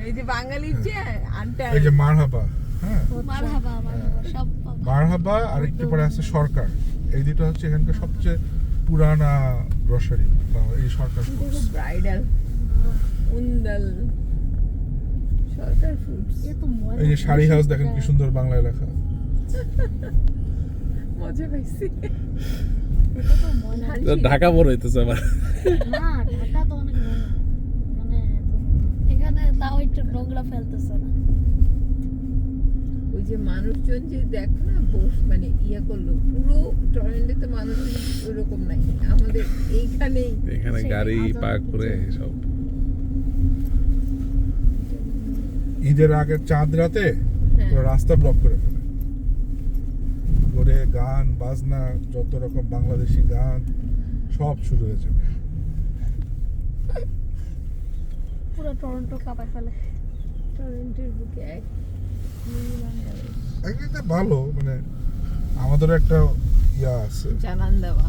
এই যে বাঙালির যে আনটা এই যে মারহাবা, হ্যাঁ মারহাবা সব মারহাবা, আর একটু পরে আছে সরকার। এই দুটো হচ্ছে এখানকার সবচেয়ে পুরানা গ্রসারি, এই সরকার ফুডস। ব্রাইডাল উন্দাল সরকার ফুডস। এত মজা। এই যে শাড়ি হাউস দেখেন কি সুন্দর বাংলায় লেখা। মজা পাইছি। এটা তো মজা। ঢাকা বড় হইতেছে আমার। না ঢাকা তো অনেক নোংরা। মানে এখানে তাও একটু নোংরা ফেলতেছে না। ওই যে মানুষজন যে দেখো না মানে ইয়ে করলো, পুরো টরেন্টে তো মানুষ ওরকম নাই, আমাদের এইখানেই। এখানে গাড়ি পার্ক করে সব। ঈদের আগের চাঁদ রাতে হ্যাঁ। পুরো রাস্তা ব্লক করে ফেলে, করে গান বাজনা যত রকম বাংলাদেশি গান সব শুরু হয়ে যাবে। পুরো টরন্টো কাঁপায় ফেলে। টরেন্টের বুকে এক মিনি বাংলাদেশ একদিকে ভালো, মানে আমাদেরও একটা ইয়া আছে। জানান দেওয়া।